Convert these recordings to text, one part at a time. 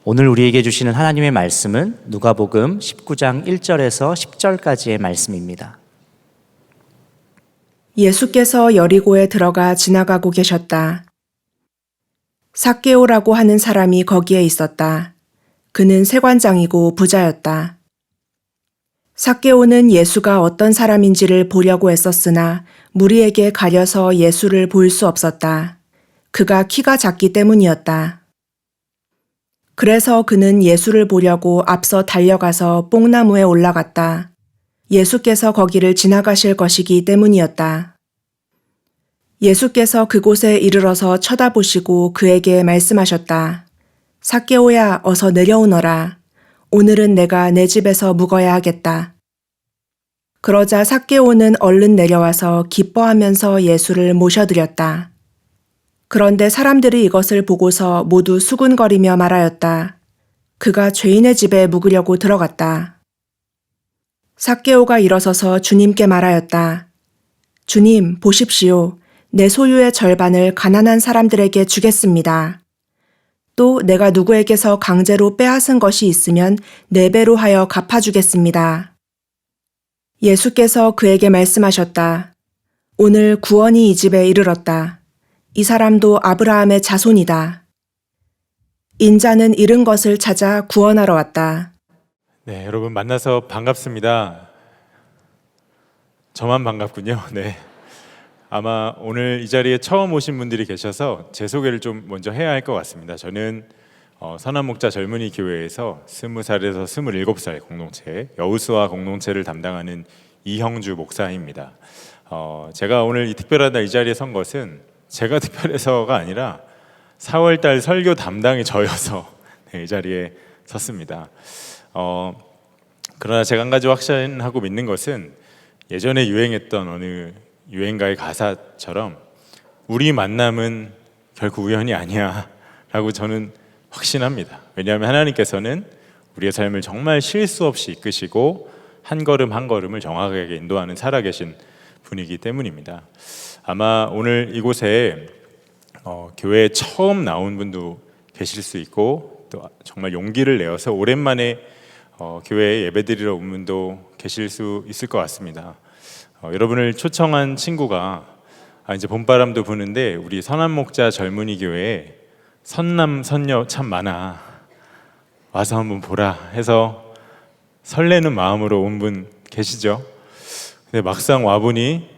오늘 우리에게 주시는 하나님의 말씀은 누가복음 19장 1절에서 10절까지의 말씀입니다. 예수께서 여리고에 들어가 지나가고 계셨다. 삭개오라고 하는 사람이 거기에 있었다. 그는 세관장이고 부자였다. 삭개오는 예수가 어떤 사람인지를 보려고 애썼으나 무리에게 가려서 예수를 볼 수 없었다. 그가 키가 작기 때문이었다. 그래서 그는 예수를 보려고 앞서 달려가서 뽕나무에 올라갔다. 예수께서 거기를 지나가실 것이기 때문이었다. 예수께서 그곳에 이르러서 쳐다보시고 그에게 말씀하셨다. 삭개오야, 어서 내려오너라. 오늘은 내가 내 집에서 묵어야 하겠다. 그러자 삭개오는 얼른 내려와서 기뻐하면서 예수를 모셔드렸다. 그런데 사람들이 이것을 보고서 모두 수군거리며 말하였다. 그가 죄인의 집에 묵으려고 들어갔다. 삭개오가 일어서서 주님께 말하였다. 주님, 보십시오. 내 소유의 절반을 가난한 사람들에게 주겠습니다. 또 내가 누구에게서 강제로 빼앗은 것이 있으면 4배로 하여 갚아주겠습니다. 예수께서 그에게 말씀하셨다. 오늘 구원이 이 집에 이르렀다. 이 사람도 아브라함의 자손이다. 인자는 잃은 것을 찾아 구원하러 왔다. 네, 여러분 만나서 반갑습니다. 저만 반갑군요. 네. 아마 오늘 이 자리에 처음 오신 분들이 계셔서 제 소개를 좀 먼저 해야 할 것 같습니다. 저는 선한목자 젊은이 교회에서 20살에서 27살 공동체, 여우수아 공동체를 담당하는 이형주 목사입니다. 제가 오늘 이 특별한 날 이 자리에 선 것은 제가 특별해서가 아니라 4월달 설교 담당이 저여서 이 자리에 섰습니다. 그러나 제가 한 가지 확신하고 믿는 것은 예전에 유행했던 어느 유행가의 가사처럼 우리 만남은 결코 우연이 아니야 라고 저는 확신합니다. 왜냐하면 하나님께서는 우리의 삶을 정말 실수 없이 이끄시고 한 걸음 한 걸음을 정확하게 인도하는 살아계신 분이기 때문입니다. 아마 오늘 이곳에 교회에 처음 나온 분도 계실 수 있고 또 정말 용기를 내어서 오랜만에 교회에 예배드리러 온 분도 계실 수 있을 것 같습니다. 여러분을 초청한 친구가 이제 봄바람도 부는데 우리 선한목자 젊은이 교회에 선남 선녀 참 많아, 와서 한번 보라 해서 설레는 마음으로 온 분 계시죠? 근데 막상 와보니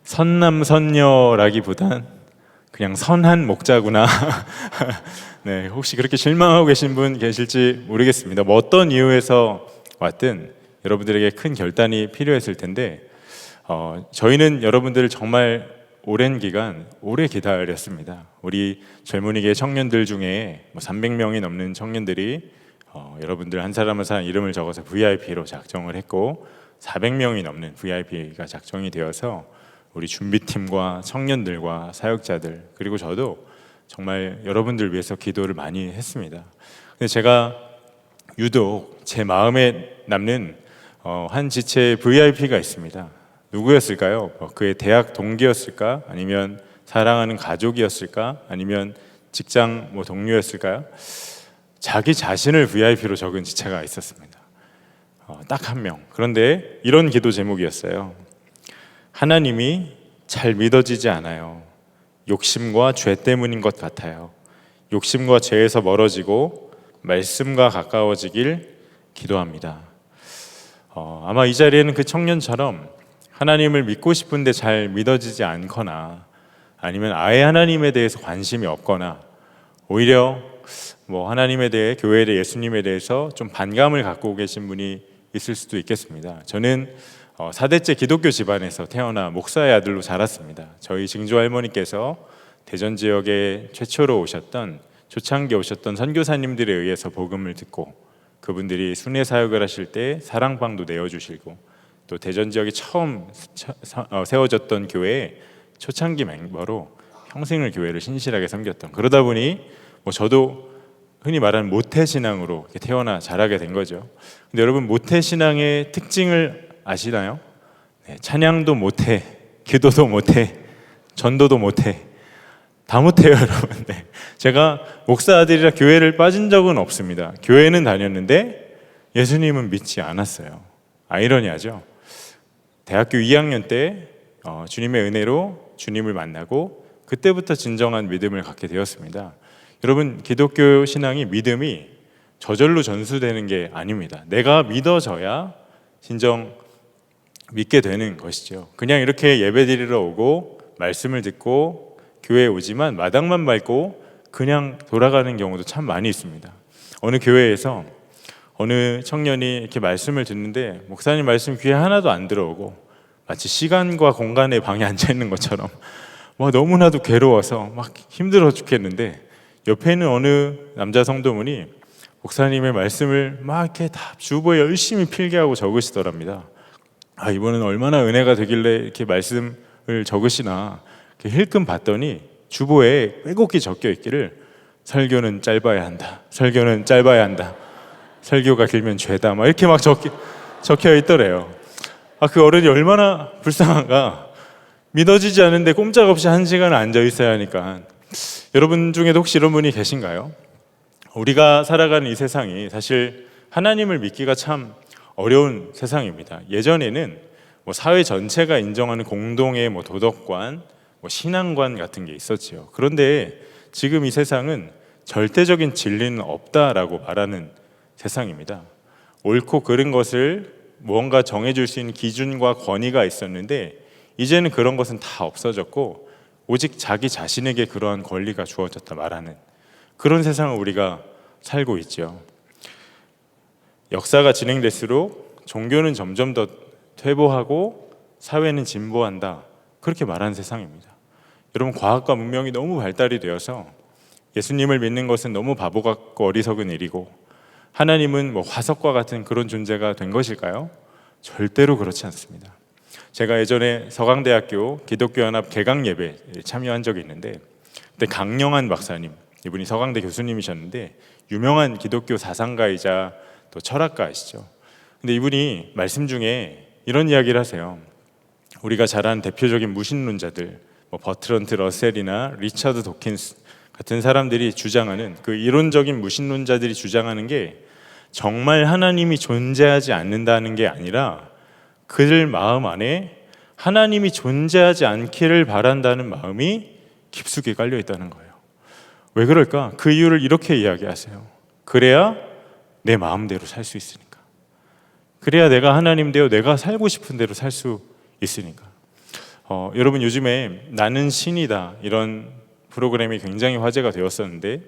선남 선녀라기보단 그냥 선한 목자구나. 네, 혹시 그렇게 실망하고 계신 분 계실지 모르겠습니다. 뭐 어떤 이유에서 왔든 여러분들에게 큰 결단이 필요했을 텐데 저희는 여러분들을 정말 오랜 기간 오래 기다렸습니다. 우리 젊은이계 청년들 중에 300명이 넘는 청년들이 여러분들 한 사람 한 사람 이름을 적어서 VIP로 작정을 했고 400명이 넘는 VIP가 작정이 되어서 우리 준비팀과 청년들과 사역자들 그리고 저도 정말 여러분들 위해서 기도를 많이 했습니다. 근데 제가 유독 제 마음에 남는 한 지체의 VIP가 있습니다. 누구였을까요? 그의 대학 동기였을까? 아니면 사랑하는 가족이었을까? 아니면 직장 동료였을까요? 자기 자신을 VIP로 적은 지체가 있었습니다. 딱 한 명. 그런데 이런 기도 제목이었어요. 하나님이 잘 믿어지지 않아요. 욕심과 죄 때문인 것 같아요. 욕심과 죄에서 멀어지고 말씀과 가까워지길 기도합니다. 아마 이 자리에는 그 청년처럼 하나님을 믿고 싶은데 잘 믿어지지 않거나 아니면 아예 하나님에 대해서 관심이 없거나 오히려 하나님에 대해, 교회에 대해, 예수님에 대해서 좀 반감을 갖고 계신 분이 있을 수도 있겠습니다. 저는 4대째 기독교 집안에서 태어나 목사의 아들로 자랐습니다. 저희 증조 할머니께서 대전 지역에 최초로 오셨던 초창기에 오셨던 선교사님들에 의해서 복음을 듣고 그분들이 순회 사역을 하실 때 사랑방도 내어주시고 또 대전 지역에 처음 세워졌던 교회의 초창기 멤버로 평생을 교회를 신실하게 섬겼던, 그러다 보니 저도 흔히 말하는 모태신앙으로 태어나 자라게 된 거죠. 근데 여러분, 모태신앙의 특징을 아시나요? 네, 찬양도 못해, 기도도 못해, 전도도 못해, 다 못해요, 여러분. 네. 제가 목사 아들이라 교회를 빠진 적은 없습니다. 교회는 다녔는데 예수님은 믿지 않았어요. 아이러니하죠. 대학교 2학년 때 주님의 은혜로 주님을 만나고 그때부터 진정한 믿음을 갖게 되었습니다. 여러분, 기독교 신앙이 믿음이 저절로 전수되는 게 아닙니다. 내가 믿어져야 진정 믿게 되는 것이죠. 그냥 이렇게 예배드리러 오고 말씀을 듣고 교회에 오지만 마당만 밟고 그냥 돌아가는 경우도 참 많이 있습니다. 어느 교회에서 어느 청년이 이렇게 말씀을 듣는데 목사님 말씀 귀에 하나도 안 들어오고 마치 시간과 공간의 방에 앉아 있는 것처럼 너무나도 괴로워서 막 힘들어 죽겠는데 옆에 있는 어느 남자 성도분이 목사님의 말씀을 막 이렇게 다 주보에 열심히 필기하고 적으시더랍니다. 이번엔 얼마나 은혜가 되길래 이렇게 말씀을 적으시나 이렇게 힐끔 봤더니 주보에 빼곡히 적혀 있기를 설교는 짧아야 한다. 설교는 짧아야 한다. 설교가 길면 죄다. 이렇게 막 적혀 있더래요. 그 어른이 얼마나 불쌍한가. 믿어지지 않는데 꼼짝없이 1시간 앉아 있어야 하니까. 여러분 중에도 혹시 이런 분이 계신가요? 우리가 살아가는 이 세상이 사실 하나님을 믿기가 참 어려운 세상입니다. 예전에는 사회 전체가 인정하는 공동의 도덕관, 신앙관 같은 게 있었지요. 그런데 지금 이 세상은 절대적인 진리는 없다라고 말하는 세상입니다. 옳고 그른 것을 무언가 정해줄 수 있는 기준과 권위가 있었는데 이제는 그런 것은 다 없어졌고 오직 자기 자신에게 그러한 권리가 주어졌다 말하는 그런 세상을 우리가 살고 있죠. 역사가 진행될수록 종교는 점점 더 퇴보하고 사회는 진보한다, 그렇게 말하는 세상입니다. 여러분, 과학과 문명이 너무 발달이 되어서 예수님을 믿는 것은 너무 바보 같고 어리석은 일이고 하나님은 화석과 같은 그런 존재가 된 것일까요? 절대로 그렇지 않습니다. 제가 예전에 서강대학교 기독교연합 개강 예배에 참여한 적이 있는데 그때 강영한 박사님, 이분이 서강대 교수님이셨는데 유명한 기독교 사상가이자 또 철학가이시죠. 근데 이분이 말씀 중에 이런 이야기를 하세요. 우리가 잘 아는 대표적인 무신론자들, 버트런트 러셀이나 리처드 도킨스 같은 사람들이 주장하는 그 이론적인 무신론자들이 주장하는 게 정말 하나님이 존재하지 않는다는 게 아니라 그들 마음 안에 하나님이 존재하지 않기를 바란다는 마음이 깊숙이 깔려 있다는 거예요. 왜 그럴까? 그 이유를 이렇게 이야기하세요. 그래야 내 마음대로 살 수 있으니까. 그래야 내가 하나님대로 내가 살고 싶은 대로 살 수 있으니까. 여러분, 요즘에 나는 신이다 이런 프로그램이 굉장히 화제가 되었었는데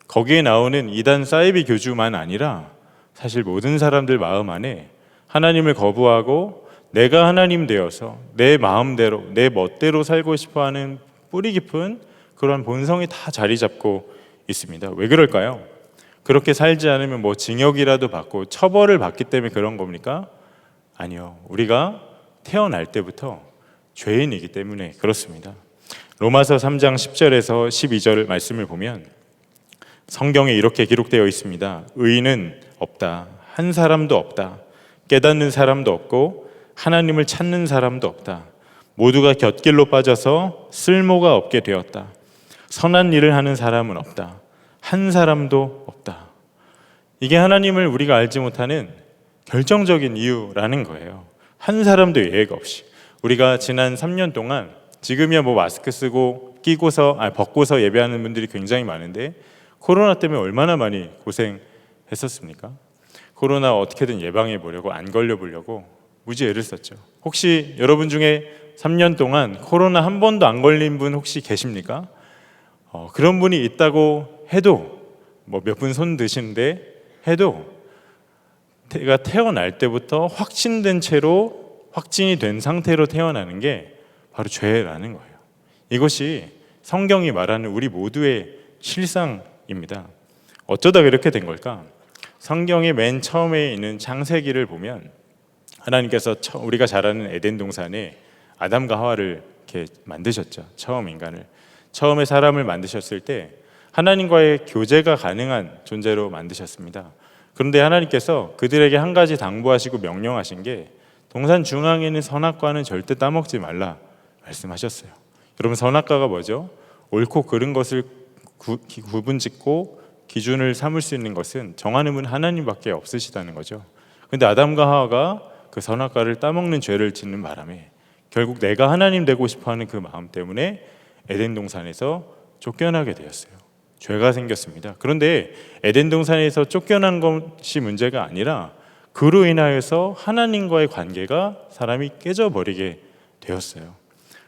거기에 나오는 이단 사이비 교주만 아니라 사실 모든 사람들 마음 안에 하나님을 거부하고 내가 하나님 되어서 내 마음대로 내 멋대로 살고 싶어하는 뿌리 깊은 그런 본성이 다 자리 잡고 있습니다. 왜 그럴까요? 그렇게 살지 않으면 징역이라도 받고 처벌을 받기 때문에 그런 겁니까? 아니요. 우리가 태어날 때부터 죄인이기 때문에 그렇습니다. 로마서 3장 10절에서 12절 말씀을 보면 성경에 이렇게 기록되어 있습니다. 의인은 없다. 한 사람도 없다. 깨닫는 사람도 없고 하나님을 찾는 사람도 없다. 모두가 곁길로 빠져서 쓸모가 없게 되었다. 선한 일을 하는 사람은 없다. 한 사람도 없다. 이게 하나님을 우리가 알지 못하는 결정적인 이유라는 거예요. 한 사람도 예외가 없이. 우리가 지난 3년 동안 지금이야 마스크 쓰고 벗고서 예배하는 분들이 굉장히 많은데 코로나 때문에 얼마나 많이 고생했었습니까? 코로나 어떻게든 예방해 보려고 안 걸려 보려고 무지 애를 썼죠. 혹시 여러분 중에 3년 동안 코로나 한 번도 안 걸린 분 혹시 계십니까? 그런 분이 있다고 해도 몇 분 손 드시는데 해도 내가 태어날 때부터 확진된 채로 확진이 된 상태로 태어나는 게 바로 죄라는 거예요. 이것이 성경이 말하는 우리 모두의 실상입니다. 어쩌다 그렇게 된 걸까? 성경의 맨 처음에 있는 창세기를 보면 하나님께서 우리가 잘 아는 에덴 동산에 아담과 하와를 이렇게 만드셨죠. 처음 인간을. 처음에 사람을 만드셨을 때 하나님과의 교제가 가능한 존재로 만드셨습니다. 그런데 하나님께서 그들에게 한 가지 당부하시고 명령하신 게 동산 중앙에 있는 선악과는 절대 따먹지 말라 말씀하셨어요. 여러분, 선악과가 뭐죠? 옳고 그른 것을 구분짓고 기준을 삼을 수 있는 것은 정하는 분 하나님밖에 없으시다는 거죠. 근데 아담과 하와가 그 선악과를 따먹는 죄를 짓는 바람에 결국 내가 하나님 되고 싶어하는 그 마음 때문에 에덴 동산에서 쫓겨나게 되었어요. 죄가 생겼습니다. 그런데 에덴 동산에서 쫓겨난 것이 문제가 아니라 그로 인하여서 하나님과의 관계가 사람이 깨져버리게 되었어요.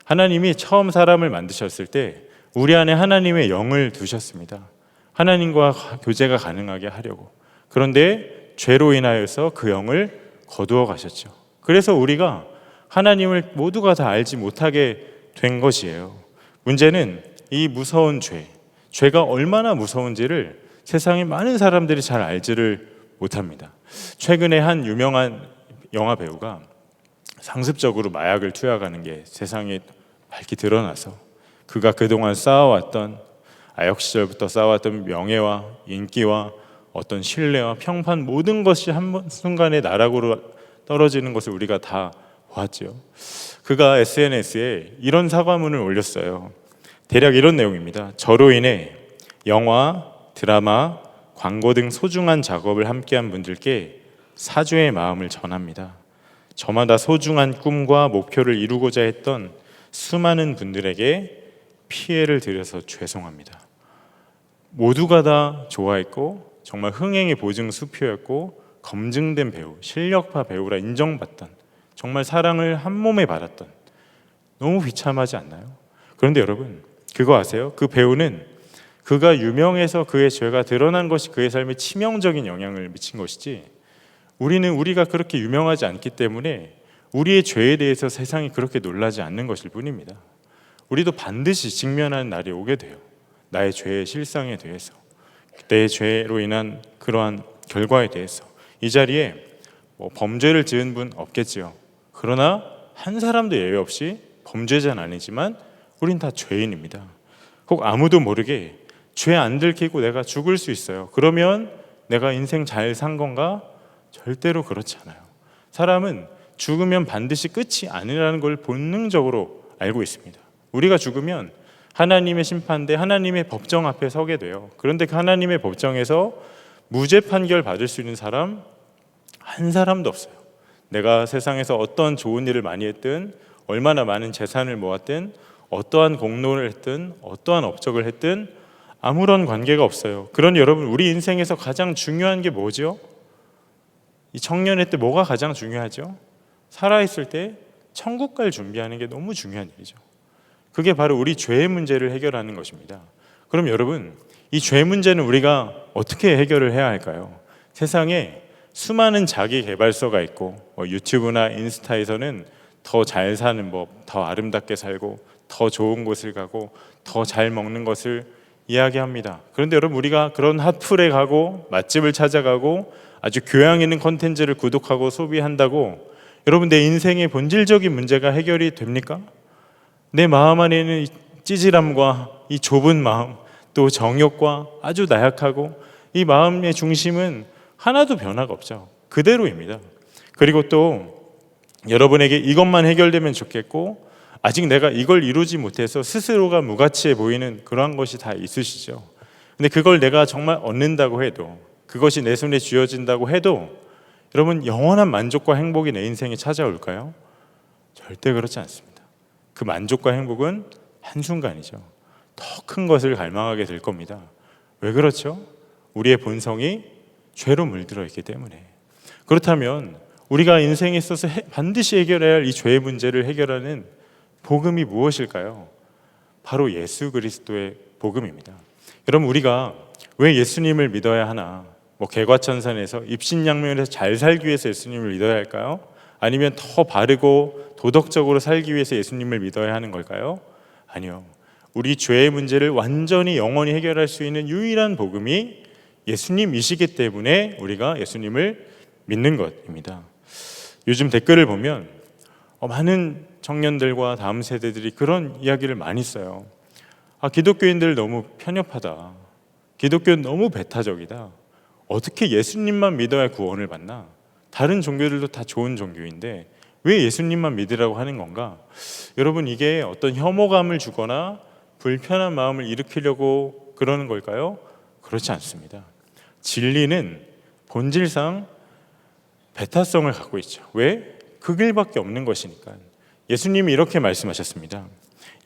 하나님이 처음 사람을 만드셨을 때 우리 안에 하나님의 영을 두셨습니다. 하나님과 교제가 가능하게 하려고. 그런데 죄로 인하여서 그 영을 거두어 가셨죠. 그래서 우리가 하나님을 모두가 다 알지 못하게 된 것이에요. 문제는 이 무서운 죄가 얼마나 무서운지를 세상의 많은 사람들이 잘 알지를 못합니다. 최근에 한 유명한 영화 배우가 상습적으로 마약을 투약하는 게 세상에 밝히 드러나서 그가 그동안 쌓아왔던 아역 시절부터 쌓아왔던 명예와 인기와 어떤 신뢰와 평판 모든 것이 한순간에 나락으로 떨어지는 것을 우리가 다 보았죠. 그가 SNS에 이런 사과문을 올렸어요. 대략 이런 내용입니다. 저로 인해 영화, 드라마, 광고 등 소중한 작업을 함께한 분들께 사죄의 마음을 전합니다. 저마다 소중한 꿈과 목표를 이루고자 했던 수많은 분들에게 피해를 드려서 죄송합니다. 모두가 다 좋아했고 정말 흥행의 보증 수표였고 검증된 배우, 실력파 배우라 인정받던 정말 사랑을 한 몸에 받았던 너무 비참하지 않나요? 그런데 여러분 그거 아세요? 그 배우는 그가 유명해서 그의 죄가 드러난 것이 그의 삶에 치명적인 영향을 미친 것이지 우리가 그렇게 유명하지 않기 때문에 우리의 죄에 대해서 세상이 그렇게 놀라지 않는 것일 뿐입니다. 우리도 반드시 직면하는 날이 오게 돼요. 나의 죄의 실상에 대해서, 내 죄로 인한 그러한 결과에 대해서. 이 자리에 범죄를 지은 분 없겠지요. 그러나 한 사람도 예외 없이 범죄자는 아니지만 우린 다 죄인입니다. 혹 아무도 모르게 죄 안 들키고 내가 죽을 수 있어요. 그러면 내가 인생 잘 산 건가? 절대로 그렇지 않아요. 사람은 죽으면 반드시 끝이 아니라는 걸 본능적으로 알고 있습니다. 우리가 죽으면 하나님의 심판대 하나님의 법정 앞에 서게 돼요. 그런데 그 하나님의 법정에서 무죄 판결 받을 수 있는 사람 한 사람도 없어요. 내가 세상에서 어떤 좋은 일을 많이 했든 얼마나 많은 재산을 모았든 어떠한 공로를 했든 어떠한 업적을 했든 아무런 관계가 없어요. 그러니 여러분 우리 인생에서 가장 중요한 게 뭐죠? 이 청년의 때 뭐가 가장 중요하죠? 살아있을 때 천국 갈 준비하는 게 너무 중요한 일이죠. 그게 바로 우리 죄의 문제를 해결하는 것입니다. 그럼 여러분 이 죄 문제는 우리가 어떻게 해결을 해야 할까요? 세상에 수많은 자기 개발서가 있고 유튜브나 인스타에서는 더 잘 사는 법, 더 아름답게 살고 더 좋은 곳을 가고 더 잘 먹는 것을 이야기합니다. 그런데 여러분 우리가 그런 핫플에 가고 맛집을 찾아가고 아주 교양 있는 콘텐츠를 구독하고 소비한다고 여러분 내 인생의 본질적인 문제가 해결이 됩니까? 내 마음 안에는 이 찌질함과 이 좁은 마음 또 정욕과 아주 나약하고 이 마음의 중심은 하나도 변화가 없죠. 그대로입니다. 그리고 또 여러분에게 이것만 해결되면 좋겠고 아직 내가 이걸 이루지 못해서 스스로가 무가치해 보이는 그러한 것이 다 있으시죠. 근데 그걸 내가 정말 얻는다고 해도 그것이 내 손에 쥐어진다고 해도 여러분 영원한 만족과 행복이 내 인생에 찾아올까요? 절대 그렇지 않습니다. 그 만족과 행복은 한순간이죠. 더 큰 것을 갈망하게 될 겁니다. 왜 그렇죠? 우리의 본성이 죄로 물들어 있기 때문에. 그렇다면 우리가 인생에 있어서 반드시 해결해야 할 이 죄의 문제를 해결하는 복음이 무엇일까요? 바로 예수 그리스도의 복음입니다. 여러분 우리가 왜 예수님을 믿어야 하나? 개과천선에서 입신양면에서 잘 살기 위해서 예수님을 믿어야 할까요? 아니면 더 바르고 도덕적으로 살기 위해서 예수님을 믿어야 하는 걸까요? 아니요. 우리 죄의 문제를 완전히 영원히 해결할 수 있는 유일한 복음이 예수님이시기 때문에 우리가 예수님을 믿는 것입니다. 요즘 댓글을 보면 많은 청년들과 다음 세대들이 그런 이야기를 많이 써요. 기독교인들 너무 편협하다. 기독교는 너무 배타적이다. 어떻게 예수님만 믿어야 구원을 받나? 다른 종교들도 다 좋은 종교인데 왜 예수님만 믿으라고 하는 건가? 여러분 이게 어떤 혐오감을 주거나 불편한 마음을 일으키려고 그러는 걸까요? 그렇지 않습니다. 진리는 본질상 배타성을 갖고 있죠. 왜? 그 길밖에 없는 것이니까. 예수님이 이렇게 말씀하셨습니다.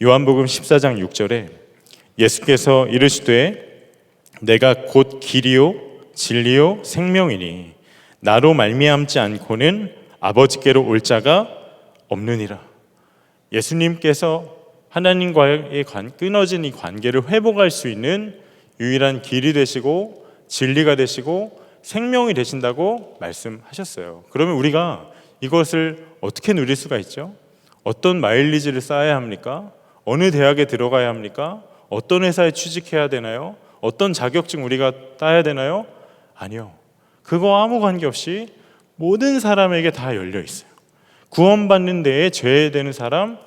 요한복음 14장 6절에 예수께서 이르시되 내가 곧 길이요 진리요 생명이니 나로 말미암지 않고는 아버지께로 올 자가 없느니라. 예수님께서 하나님과의 끊어진 이 관계를 회복할 수 있는 유일한 길이 되시고 진리가 되시고 생명이 되신다고 말씀하셨어요. 그러면 우리가 이것을 어떻게 누릴 수가 있죠? 어떤 마일리지를 쌓아야 합니까? 어느 대학에 들어가야 합니까? 어떤 회사에 취직해야 되나요? 어떤 자격증 우리가 따야 되나요? 아니요. 그거 아무 관계없이 모든 사람에게 다 열려 있어요. 구원받는 데에 죄되는 사람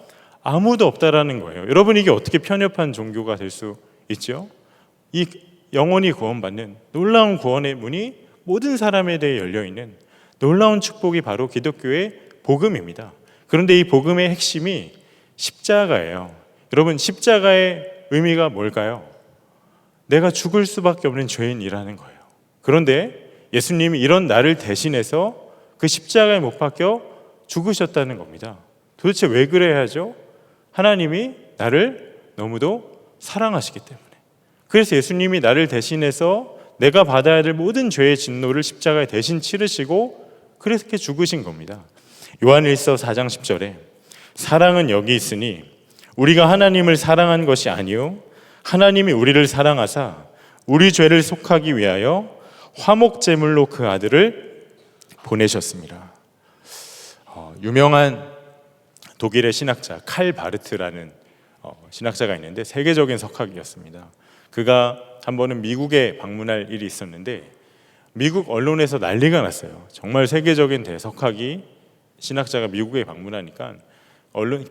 아무도 없다라는 거예요. 여러분, 이게 어떻게 편협한 종교가 될 수 있죠? 이 영원히 구원받는 놀라운 구원의 문이 모든 사람에 대해 열려 있는 놀라운 축복이 바로 기독교의 복음입니다. 그런데 이 복음의 핵심이 십자가예요. 여러분, 십자가의 의미가 뭘까요? 내가 죽을 수밖에 없는 죄인이라는 거예요. 그런데 예수님이 이런 나를 대신해서 그 십자가에 못 박혀 죽으셨다는 겁니다. 도대체 왜 그래야 하죠? 하나님이 나를 너무도 사랑하시기 때문에. 그래서 예수님이 나를 대신해서 내가 받아야 될 모든 죄의 진노를 십자가에 대신 치르시고 그렇게 죽으신 겁니다. 요한일서 4장 10절에 사랑은 여기 있으니 우리가 하나님을 사랑한 것이 아니요 하나님이 우리를 사랑하사 우리 죄를 속하기 위하여 화목제물로 그 아들을 보내셨습니다. 유명한 독일의 신학자 칼 바르트라는 신학자가 있는데 세계적인 석학이었습니다. 그가 한 번은 미국에 방문할 일이 있었는데 미국 언론에서 난리가 났어요. 정말 세계적인 대석학이 신학자가 미국에 방문하니까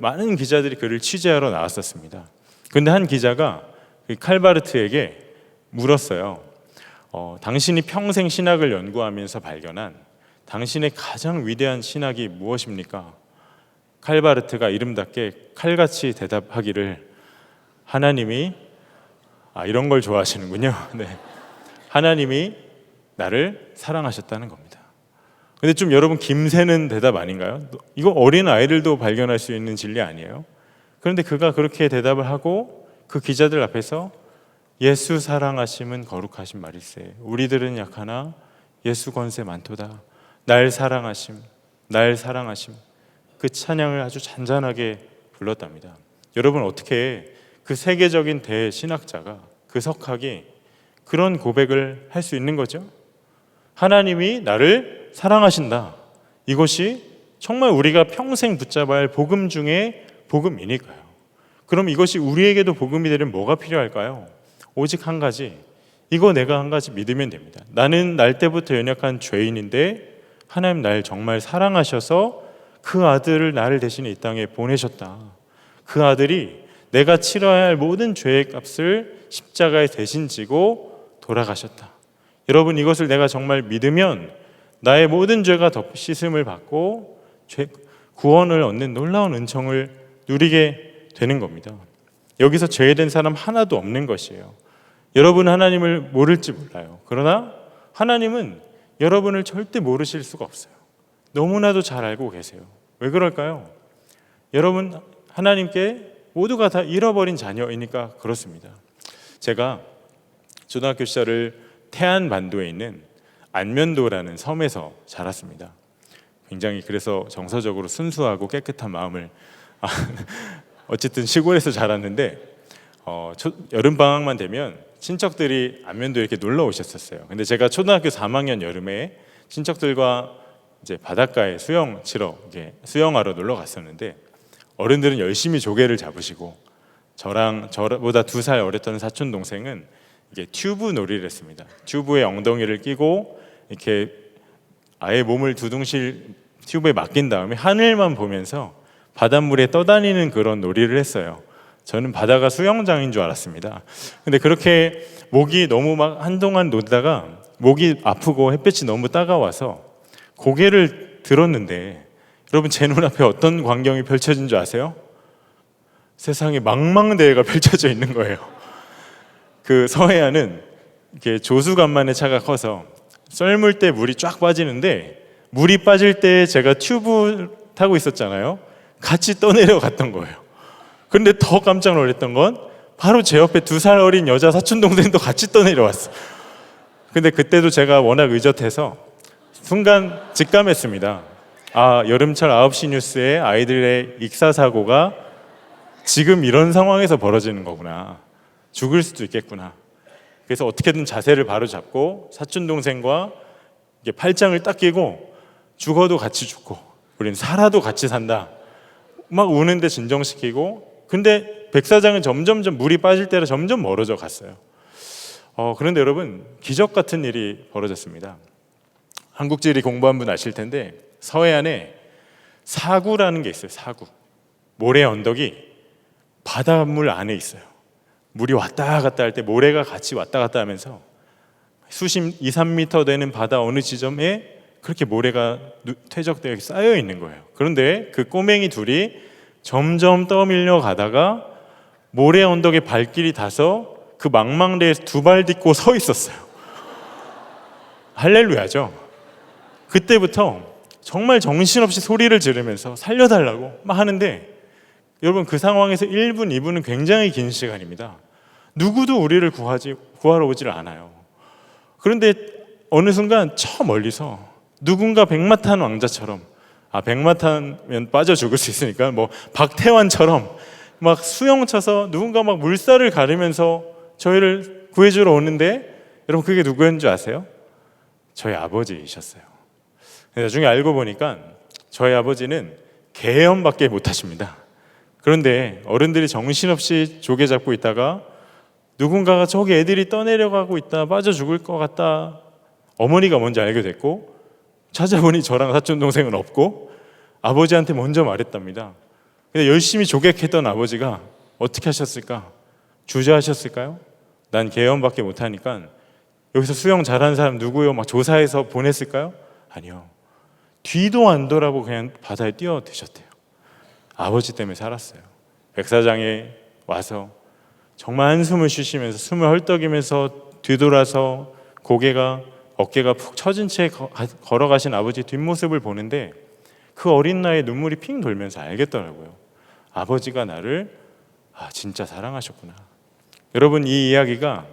많은 기자들이 그를 취재하러 나왔었습니다. 그런데 한 기자가 칼 바르트에게 물었어요. 당신이 평생 신학을 연구하면서 발견한 당신의 가장 위대한 신학이 무엇입니까? 칼 바르트가 이름답게 칼같이 대답하기를 하나님이 이런 걸 좋아하시는군요. 네. 하나님이 나를 사랑하셨다는 겁니다. 근데 좀 여러분 김새는 대답 아닌가요? 이거 어린 아이들도 발견할 수 있는 진리 아니에요? 그런데 그가 그렇게 대답을 하고 그 기자들 앞에서 예수 사랑하심은 거룩하신 말일세 우리들은 약하나 예수 권세 많도다 날 사랑하심 날 사랑하심 그 찬양을 아주 잔잔하게 불렀답니다. 여러분, 어떻게 그 세계적인 대신학자가 그 석학이 그런 고백을 할 수 있는 거죠? 하나님이 나를 사랑하신다. 이것이 정말 우리가 평생 붙잡아야 할 복음 중에 복음이니까요. 그럼 이것이 우리에게도 복음이 되려면 뭐가 필요할까요? 오직 한 가지. 이거 내가 한 가지 믿으면 됩니다. 나는 날 때부터 연약한 죄인인데 하나님 날 정말 사랑하셔서 그 아들을 나를 대신에 이 땅에 보내셨다. 그 아들이 내가 치러야 할 모든 죄의 값을 십자가에 대신 지고 돌아가셨다. 여러분, 이것을 내가 정말 믿으면 나의 모든 죄가 덮씻음을 받고 구원을 얻는 놀라운 은총을 누리게 되는 겁니다. 여기서 죄된 사람 하나도 없는 것이에요. 여러분 하나님을 모를지 몰라요. 그러나 하나님은 여러분을 절대 모르실 수가 없어요. 너무나도 잘 알고 계세요. 왜 그럴까요? 여러분 하나님께 모두가 다 잃어버린 자녀이니까 그렇습니다. 제가 초등학교 시절을 태안 반도에 있는 안면도라는 섬에서 자랐습니다. 굉장히 그래서 정서적으로 순수하고 깨끗한 마음을 어쨌든 시골에서 자랐는데 여름 방학만 되면 친척들이 안면도에 이렇게 놀러 오셨었어요. 근데 제가 초등학교 3학년 여름에 친척들과 이제 바닷가에 수영하러 놀러 갔었는데 어른들은 열심히 조개를 잡으시고 저보다 2살 어렸던 사촌 동생은 이게 튜브 놀이를 했습니다. 튜브에 엉덩이를 끼고 이렇게 아예 몸을 두둥실 튜브에 맡긴 다음에 하늘만 보면서 바닷물에 떠다니는 그런 놀이를 했어요. 저는 바다가 수영장인 줄 알았습니다. 근데 그렇게 목이 너무 막 한동안 놀다가 목이 아프고 햇볕이 너무 따가워서 고개를 들었는데 여러분 제 눈앞에 어떤 광경이 펼쳐진 줄 아세요? 세상에 망망대해가 펼쳐져 있는 거예요. 그 서해안은 이렇게 조수간만의 차가 커서 썰물 때 물이 쫙 빠지는데, 물이 빠질 때 제가 튜브 타고 있었잖아요. 같이 떠내려 갔던 거예요. 그런데 더 깜짝 놀랐던 건 바로 제 옆에 2살 어린 여자 사촌 동생도 같이 떠내려왔어. 근데 그때도 제가 워낙 의젓해서 순간 직감했습니다. 아, 여름철 9시 뉴스에 아이들의 익사 사고가 지금 이런 상황에서 벌어지는 거구나. 죽을 수도 있겠구나. 그래서 어떻게든 자세를 바로 잡고 사촌 동생과 이게 팔짱을 딱 끼고, 죽어도 같이 죽고 우린 살아도 같이 산다, 막 우는데 진정시키고. 근데 백사장은 점점점 물이 빠질 때라 점점 멀어져 갔어요. 그런데 여러분, 기적 같은 일이 벌어졌습니다. 한국지리 공부한 분 아실 텐데, 서해안에 사구라는 게 있어요. 사구, 모래 언덕이 바닷물 안에 있어요. 물이 왔다 갔다 할 때 모래가 같이 왔다 갔다 하면서 수심 2, 3m 되는 바다 어느 지점에 그렇게 모래가 퇴적되어 쌓여 있는 거예요. 그런데 그 꼬맹이 둘이 점점 떠밀려 가다가 모래 언덕에 발길이 닿아서 그 망망대에서 2발 딛고 서 있었어요. 할렐루야죠. 그때부터 정말 정신없이 소리를 지르면서 살려달라고 막 하는데, 여러분 그 상황에서 1분, 2분은 굉장히 긴 시간입니다. 누구도 우리를 구하러 오질 않아요. 그런데 어느 순간 저 멀리서 누군가 백마탄 왕자처럼, 백마탄면 빠져 죽을 수 있으니까 뭐 박태환처럼 막 수영 쳐서 누군가 막 물살을 가르면서 저희를 구해주러 오는데, 여러분 그게 누구였는지 아세요? 저희 아버지이셨어요. 나중에 알고 보니까 저희 아버지는 개엄밖에 못하십니다. 그런데 어른들이 정신없이 조개 잡고 있다가 누군가가 저기 애들이 떠내려가고 있다, 빠져 죽을 것 같다, 어머니가 뭔지 알게 됐고, 찾아보니 저랑 사촌 동생은 없고 아버지한테 먼저 말했답니다. 근데 열심히 조객했던 아버지가 어떻게 하셨을까? 주저하셨을까요? 난 개엄밖에 못하니까 여기서 수영 잘하는 사람 누구요? 막 조사해서 보냈을까요? 아니요. 뒤도 안 돌아보고 그냥 바다에 뛰어드셨대요. 아버지 때문에 살았어요. 백사장에 와서 정말 한숨을 쉬시면서 숨을 헐떡이면서 뒤돌아서 어깨가 푹 처진 채 걸어가신 아버지 뒷모습을 보는데, 그 어린 나이에 눈물이 핑 돌면서 알겠더라고요. 아버지가 나를 진짜 사랑하셨구나. 여러분, 이 이야기가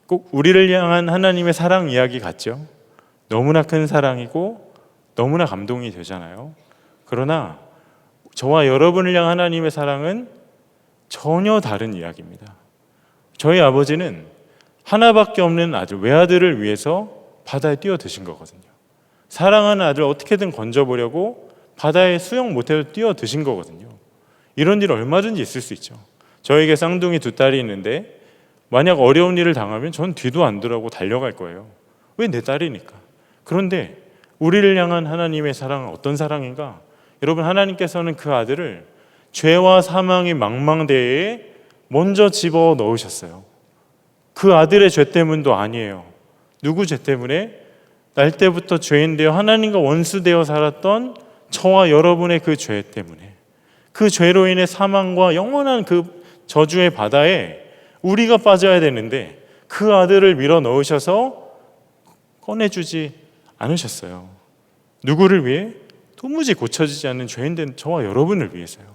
꼭 우리를 향한 하나님의 사랑 이야기 같죠? 너무나 큰 사랑이고 너무나 감동이 되잖아요. 그러나 저와 여러분을 향한 하나님의 사랑은 전혀 다른 이야기입니다. 저희 아버지는 하나밖에 없는 아들, 외아들을 위해서 바다에 뛰어드신 거거든요. 사랑하는 아들 어떻게든 건져보려고 바다에 수영 못해도 뛰어드신 거거든요. 이런 일 얼마든지 있을 수 있죠. 저에게 쌍둥이 2딸이 있는데 만약 어려운 일을 당하면 전 뒤도 안 돌아보고 달려갈 거예요. 왜? 내 딸이니까. 그런데 우리를 향한 하나님의 사랑은 어떤 사랑인가? 여러분, 하나님께서는 그 아들을 죄와 사망의 망망대해에 먼저 집어 넣으셨어요. 그 아들의 죄 때문도 아니에요. 누구 죄 때문에? 날 때부터 죄인 되어 하나님과 원수되어 살았던 저와 여러분의 그 죄 때문에, 그 죄로 인해 사망과 영원한 그 저주의 바다에 우리가 빠져야 되는데 그 아들을 밀어 넣으셔서 꺼내주지 않으셨어요. 누구를 위해? 도무지 고쳐지지 않는 죄인된 저와 여러분을 위해서요.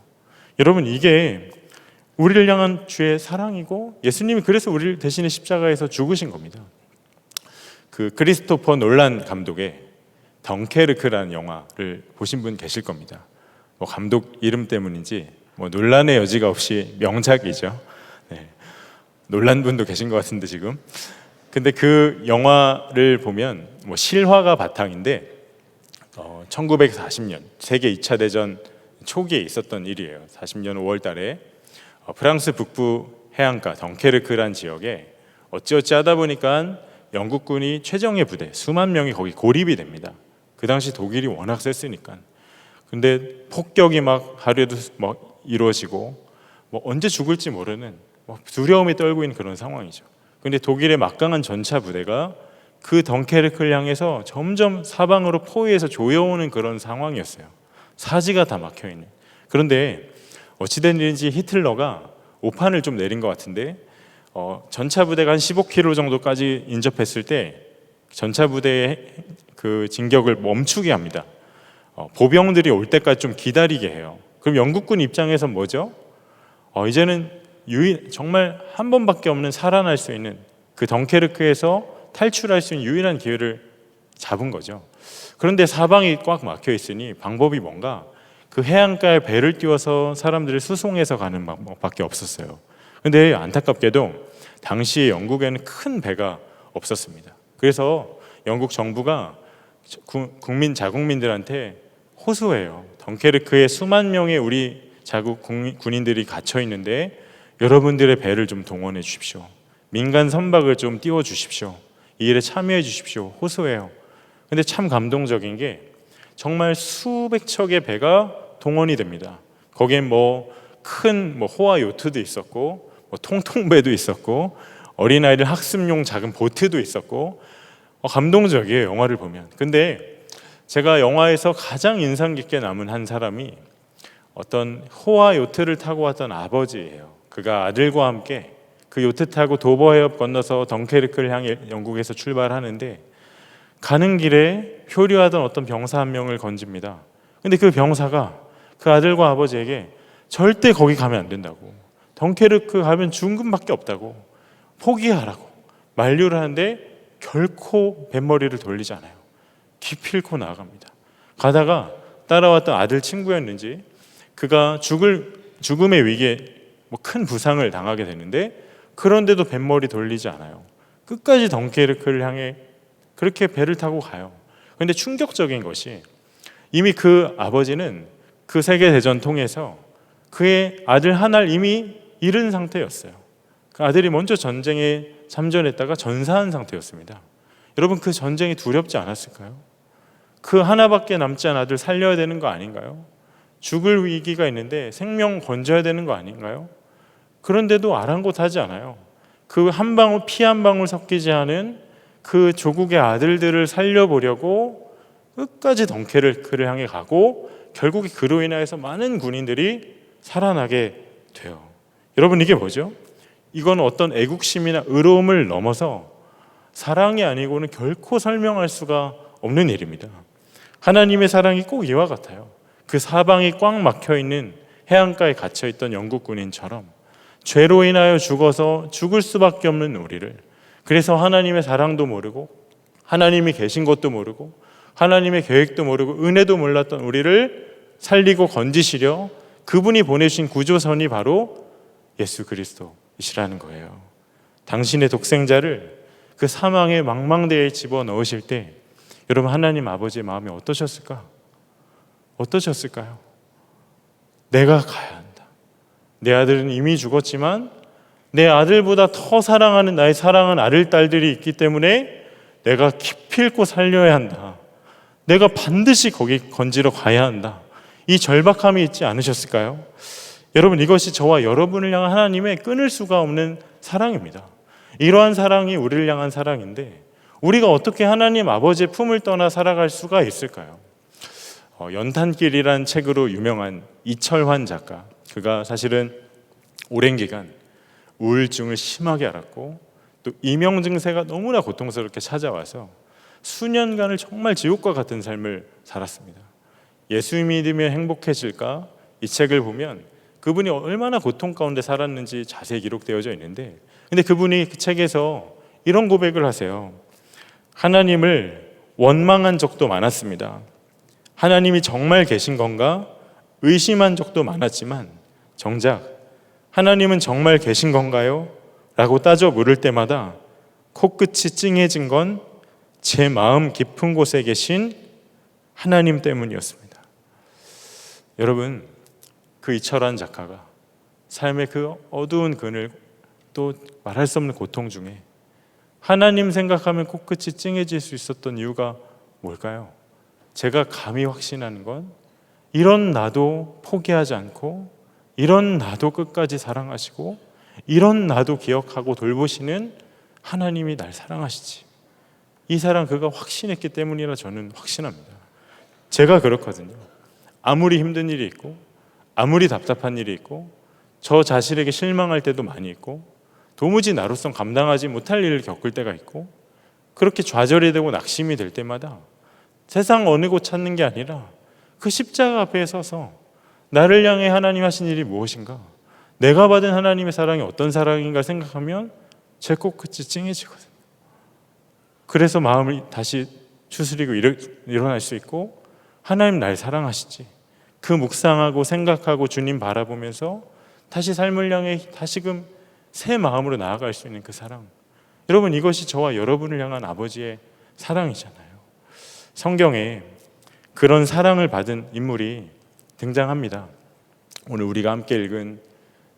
여러분, 이게 우리를 향한 주의 사랑이고, 예수님이 그래서 우리를 대신에 십자가에서 죽으신 겁니다. 그 크리스토퍼 놀란 감독의 덩케르크라는 영화를 보신 분 계실 겁니다. 뭐 감독 이름 때문인지 뭐 논란의 여지가 없이 명작이죠. 네. 놀란 분도 계신 것 같은데 지금. 근데 그 영화를 보면 뭐 실화가 바탕인데 1940년 세계 2차 대전 초기에 있었던 일이에요. 40년 5월 달에 프랑스 북부 해안가 덩케르크란 지역에 어찌어찌 하다 보니까 영국군이 최정예 부대 수만 명이 거기 고립이 됩니다. 그 당시 독일이 워낙 셌으니까. 근데 폭격이 막 하루에도 막 이루어지고 뭐 언제 죽을지 모르는 두려움에 떨고 있는 그런 상황이죠. 근데 독일의 막강한 전차 부대가 그 덩케르크를 향해서 점점 사방으로 포위해서 조여오는 그런 상황이었어요. 사지가 다 막혀있는. 그런데 어찌된 일인지 히틀러가 오판을 좀 내린 것 같은데 전차 부대가 한 15km 정도까지 인접했을 때 전차 부대의 그 진격을 멈추게 합니다. 보병들이 올 때까지 좀 기다리게 해요. 그럼 영국군 입장에서 뭐죠? 이제는 정말 한 번밖에 없는 살아날 수 있는 그 덩케르크에서 탈출할 수 있는 유일한 기회를 잡은 거죠. 그런데 사방이 꽉 막혀 있으니 방법이 뭔가 그 해안가에 배를 띄워서 사람들을 수송해서 가는 방법밖에 없었어요. 그런데 안타깝게도 당시에 영국에는 큰 배가 없었습니다. 그래서 영국 정부가 자국민들한테 호소해요. 덩케르크에 수만 명의 우리 자국 군인들이 갇혀 있는데 여러분들의 배를 좀 동원해 주십시오. 민간 선박을 좀 띄워 주십시오. 이 일에 참여해 주십시오. 호소해요. 근데 참 감동적인 게 정말 수백 척의 배가 동원이 됩니다. 거기엔 큰 호화 요트도 있었고 통통배도 있었고 어린아이들 학습용 작은 보트도 있었고 감동적이에요. 영화를 보면. 근데 제가 영화에서 가장 인상 깊게 남은 한 사람이 어떤 호화 요트를 타고 왔던 아버지예요. 그가 아들과 함께 그 요트 타고 도버 해협 건너서 덩케르크를 향해 영국에서 출발하는데 가는 길에 표류하던 어떤 병사 한 명을 건집니다. 근데 그 병사가 그 아들과 아버지에게 절대 거기 가면 안 된다고, 덩케르크 가면 죽음밖에 없다고, 포기하라고 만류를 하는데 결코 뱃머리를 돌리지 않아요. 기필코 나아갑니다. 가다가 따라왔던 아들 친구였는지 그가 죽음의 위기에 큰 부상을 당하게 되는데 그런데도 뱃머리 돌리지 않아요. 끝까지 덩케르크를 향해 그렇게 배를 타고 가요. 그런데 충격적인 것이 이미 그 아버지는 그 세계대전 통해서 그의 아들 하나를 이미 잃은 상태였어요. 그 아들이 먼저 전쟁에 참전했다가 전사한 상태였습니다. 여러분, 그 전쟁이 두렵지 않았을까요? 그 하나밖에 남지 않은 아들 살려야 되는 거 아닌가요? 죽을 위기가 있는데 생명 건져야 되는 거 아닌가요? 그런데도 아랑곳하지 않아요. 그 한 방울 피 한 방울 섞이지 않은 그 조국의 아들들을 살려보려고 끝까지 덩케르크를 향해 가고 결국에 그로 인하여서 많은 군인들이 살아나게 돼요. 여러분, 이게 뭐죠? 이건 어떤 애국심이나 의로움을 넘어서 사랑이 아니고는 결코 설명할 수가 없는 일입니다. 하나님의 사랑이 꼭 이와 같아요. 그 사방이 꽉 막혀있는 해안가에 갇혀있던 영국 군인처럼 죄로 인하여 죽어서 죽을 수밖에 없는 우리를, 그래서 하나님의 사랑도 모르고 하나님이 계신 것도 모르고 하나님의 계획도 모르고 은혜도 몰랐던 우리를 살리고 건지시려 그분이 보내신 구조선이 바로 예수 그리스도이시라는 거예요. 당신의 독생자를 그 사망의 망망대에 집어넣으실 때 여러분, 하나님 아버지의 마음이 어떠셨을까요? 내가 가야 한다. 내 아들은 이미 죽었지만 내 아들보다 더 사랑하는 나의 사랑하는 아들, 딸들이 있기 때문에 내가 기필코 살려야 한다. 내가 반드시 거기 건지러 가야 한다. 이 절박함이 있지 않으셨을까요? 여러분, 이것이 저와 여러분을 향한 하나님의 끊을 수가 없는 사랑입니다. 이러한 사랑이 우리를 향한 사랑인데 우리가 어떻게 하나님 아버지의 품을 떠나 살아갈 수가 있을까요? 연탄길이란 책으로 유명한 이철환 작가, 그가 사실은 오랜 기간 우울증을 심하게 앓았고 또 이명 증세가 너무나 고통스럽게 찾아와서 수년간을 정말 지옥과 같은 삶을 살았습니다. 예수 믿으면 행복해질까? 이 책을 보면 그분이 얼마나 고통 가운데 살았는지 자세히 기록되어져 있는데, 근데 그분이 그 책에서 이런 고백을 하세요. 하나님을 원망한 적도 많았습니다. 하나님이 정말 계신 건가 의심한 적도 많았지만 정작 하나님은 정말 계신 건가요? 라고 따져 물을 때마다 코끝이 찡해진 건 제 마음 깊은 곳에 계신 하나님 때문이었습니다. 여러분, 그 이철환 작가가 삶의 그 어두운 그늘, 또 말할 수 없는 고통 중에 하나님 생각하면 코끝이 찡해질 수 있었던 이유가 뭘까요? 제가 감히 확신하는 건 이런 나도 포기하지 않고 이런 나도 끝까지 사랑하시고 이런 나도 기억하고 돌보시는 하나님이 날 사랑하시지, 이 사랑 그가 확신했기 때문이라 저는 확신합니다. 제가 그렇거든요. 아무리 힘든 일이 있고 아무리 답답한 일이 있고 저 자신에게 실망할 때도 많이 있고 도무지 나로선 감당하지 못할 일을 겪을 때가 있고 그렇게 좌절이 되고 낙심이 될 때마다 세상 어느 곳 찾는 게 아니라 그 십자가 앞에 서서 나를 향해 하나님 하신 일이 무엇인가, 내가 받은 하나님의 사랑이 어떤 사랑인가 생각하면 제 코끝이 찡해지거든요. 그래서 마음을 다시 추스리고 일어날 수 있고 하나님 날 사랑하시지, 그 묵상하고 생각하고 주님 바라보면서 다시 삶을 향해 다시금 새 마음으로 나아갈 수 있는 그 사랑, 여러분 이것이 저와 여러분을 향한 아버지의 사랑이잖아요. 성경에 그런 사랑을 받은 인물이 등장합니다. 오늘 우리가 함께 읽은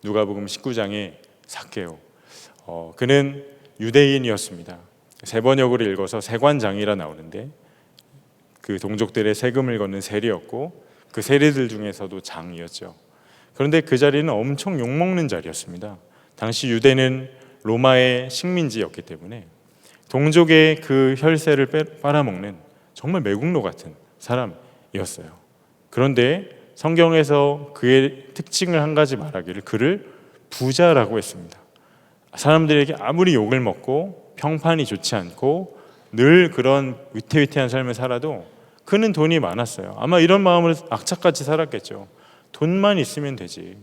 누가복음 19장의 삭개오, 그는 유대인이었습니다. 세번역으로 읽어서 세관장이라 나오는데 그 동족들의 세금을 걷는 세리였고 그 세리들 중에서도 장이었죠. 그런데 그 자리는 엄청 욕먹는 자리였습니다. 당시 유대는 로마의 식민지였기 때문에 동족의 그 혈세를 빨아먹는 정말 매국노 같은 사람이었어요. 그런데 성경에서 그의 특징을 한 가지 말하기를 그를 부자라고 했습니다. 사람들에게 아무리 욕을 먹고 평판이 좋지 않고 늘 그런 위태위태한 삶을 살아도 그는 돈이 많았어요. 아마 이런 마음으로 악착같이 살았겠죠. 돈만 있으면 되지,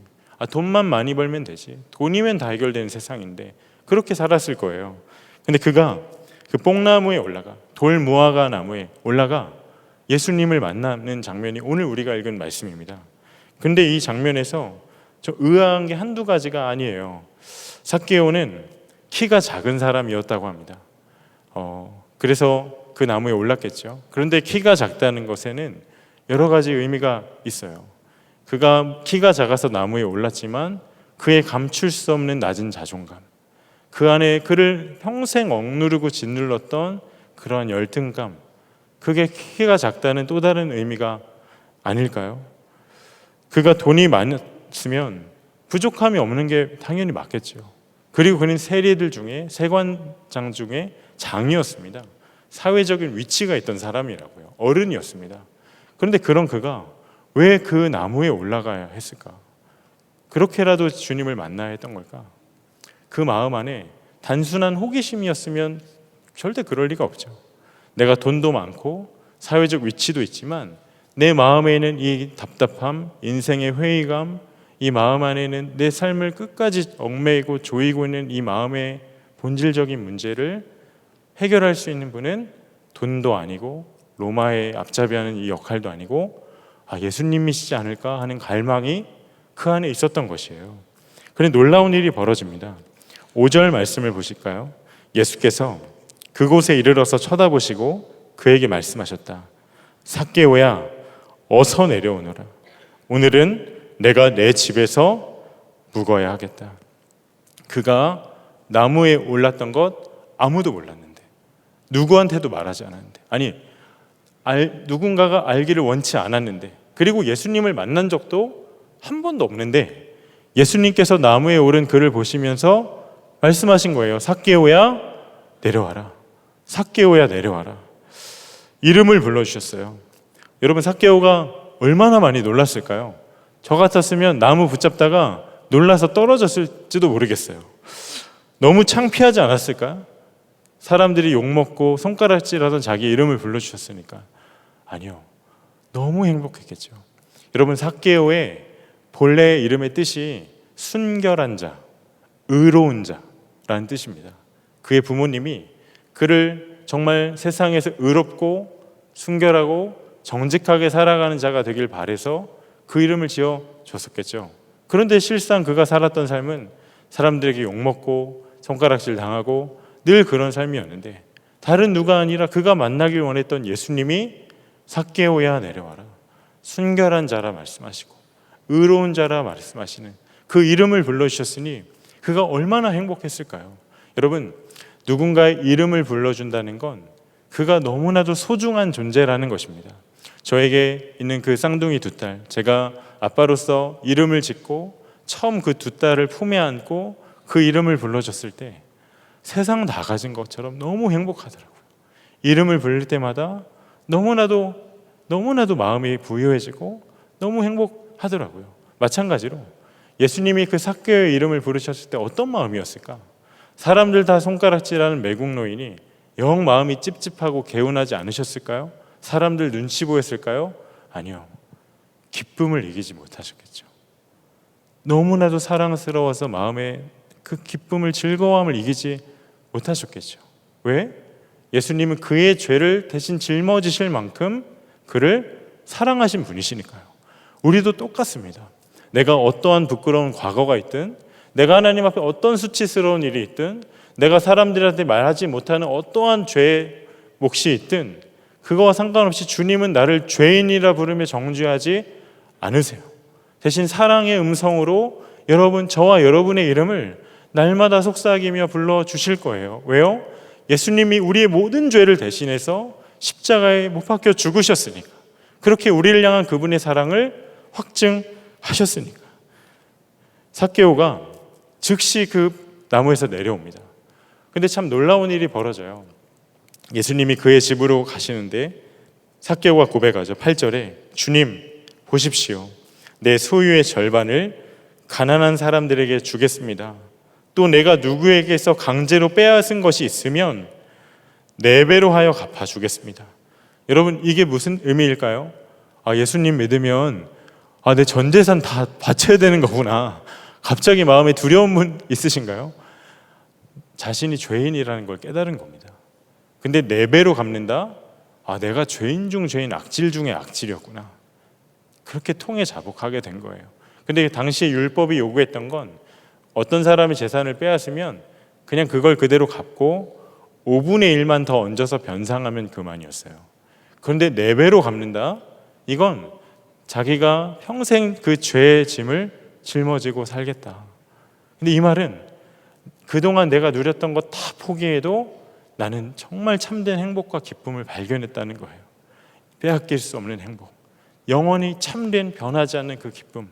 돈만 많이 벌면 되지, 돈이면 다 해결되는 세상인데 그렇게 살았을 거예요. 근데 그가 그 뽕나무에 올라가, 돌 무화과 나무에 올라가 예수님을 만나는 장면이 오늘 우리가 읽은 말씀입니다. 근데 이 장면에서 저 의아한 게 한두 가지가 아니에요. 삭개오는 키가 작은 사람이었다고 합니다. 그래서 그 나무에 올랐겠죠. 그런데 키가 작다는 것에는 여러 가지 의미가 있어요. 그가 키가 작아서 나무에 올랐지만 그의 감출 수 없는 낮은 자존감, 그 안에 그를 평생 억누르고 짓눌렀던 그러한 열등감, 그게 키가 작다는 또 다른 의미가 아닐까요? 그가 돈이 많았으면 부족함이 없는 게 당연히 맞겠죠. 그리고 그는 세리들 중에, 세관장 중에 장이었습니다. 사회적인 위치가 있던 사람이라고요. 어른이었습니다. 그런데 그런 그가 왜 그 나무에 올라가야 했을까? 그렇게라도 주님을 만나야 했던 걸까? 그 마음 안에 단순한 호기심이었으면 절대 그럴 리가 없죠. 내가 돈도 많고 사회적 위치도 있지만 내 마음에는 이 답답함, 인생의 회의감, 이 마음 안에는 내 삶을 끝까지 얽매이고 조이고 있는 이 마음의 본질적인 문제를 해결할 수 있는 분은 돈도 아니고 로마의 앞잡이하는 이 역할도 아니고 예수님이시지 않을까 하는 갈망이 그 안에 있었던 것이에요. 그런데 놀라운 일이 벌어집니다. 5절 말씀을 보실까요? 예수께서 그곳에 이르러서 쳐다보시고 그에게 말씀하셨다. 삭개오야, 어서 내려오너라. 오늘은 내가 내 집에서 묵어야 하겠다. 그가 나무에 올랐던 것 아무도 몰랐는데, 누구한테도 말하지 않았는데, 누군가가 알기를 원치 않았는데, 그리고 예수님을 만난 적도 한 번도 없는데 예수님께서 나무에 오른 그를 보시면서 말씀하신 거예요. 삭개오야 내려와라. 삭개오야 내려와라. 이름을 불러주셨어요. 여러분, 삭개오가 얼마나 많이 놀랐을까요? 저 같았으면 나무 붙잡다가 놀라서 떨어졌을지도 모르겠어요. 너무 창피하지 않았을까요? 사람들이 욕먹고 손가락질하던 자기 이름을 불러주셨으니까. 아니요, 너무 행복했겠죠. 여러분, 삭개오의 본래 이름의 뜻이 순결한 자, 의로운 자라는 뜻입니다. 그의 부모님이 그를 정말 세상에서 의롭고 순결하고 정직하게 살아가는 자가 되길 바라서 그 이름을 지어줬었겠죠. 그런데 실상 그가 살았던 삶은 사람들에게 욕먹고 손가락질 당하고 늘 그런 삶이었는데, 다른 누가 아니라 그가 만나길 원했던 예수님이 삭개오야 내려와라, 순결한 자라 말씀하시고 의로운 자라 말씀하시는 그 이름을 불러주셨으니 그가 얼마나 행복했을까요? 여러분, 누군가의 이름을 불러준다는 건 그가 너무나도 소중한 존재라는 것입니다. 저에게 있는 그 쌍둥이 두 딸, 제가 아빠로서 이름을 짓고 처음 그 두 딸을 품에 안고 그 이름을 불러줬을 때 세상 다 가진 것처럼 너무 행복하더라고요. 이름을 부를 때마다 너무나도 마음이 부유해지고 너무 행복하더라고요. 마찬가지로 예수님이 그 삭개오의 이름을 부르셨을 때 어떤 마음이었을까? 사람들 다 손가락질하는 매국 노인이 영 마음이 찝찝하고 개운하지 않으셨을까요? 사람들 눈치 보였을까요? 아니요. 기쁨을 이기지 못하셨겠죠. 너무나도 사랑스러워서 마음에 그 기쁨을, 즐거움을 이기지 못하셨겠죠. 왜? 예수님은 그의 죄를 대신 짊어지실 만큼 그를 사랑하신 분이시니까요. 우리도 똑같습니다. 내가 어떠한 부끄러운 과거가 있든, 내가 하나님 앞에 어떤 수치스러운 일이 있든, 내가 사람들한테 말하지 못하는 어떠한 죄의 몫이 있든 그거와 상관없이 주님은 나를 죄인이라 부르며 정죄하지 않으세요. 대신 사랑의 음성으로 저와 여러분의 이름을 날마다 속삭이며 불러주실 거예요. 왜요? 예수님이 우리의 모든 죄를 대신해서 십자가에 못 박혀 죽으셨으니까. 그렇게 우리를 향한 그분의 사랑을 확증하셨으니까. 삭개오가 즉시 그 나무에서 내려옵니다. 근데 참 놀라운 일이 벌어져요. 예수님이 그의 집으로 가시는데 삭개오가 고백하죠. 8절에 주님 보십시오. 내 소유의 절반을 가난한 사람들에게 주겠습니다. 또 내가 누구에게서 강제로 빼앗은 것이 있으면 4배로 하여 갚아주겠습니다. 여러분, 이게 무슨 의미일까요? 예수님 믿으면 내 전 재산 다 바쳐야 되는 거구나. 갑자기 마음에 두려운 분 있으신가요? 자신이 죄인이라는 걸 깨달은 겁니다. 근데 4배로 갚는다? 내가 죄인 중 죄인, 악질 중에 악질이었구나. 그렇게 통해 자복하게 된 거예요. 근데 당시에 율법이 요구했던 건 어떤 사람이 재산을 빼앗으면 그냥 그걸 그대로 갚고 5분의 1만 더 얹어서 변상하면 그만이었어요. 그런데 4배로 갚는다? 이건 자기가 평생 그 죄의 짐을 짊어지고 살겠다. 근데 이 말은 그동안 내가 누렸던 것 다 포기해도 나는 정말 참된 행복과 기쁨을 발견했다는 거예요. 빼앗길 수 없는 행복, 영원히 참된 변하지 않는 그 기쁨,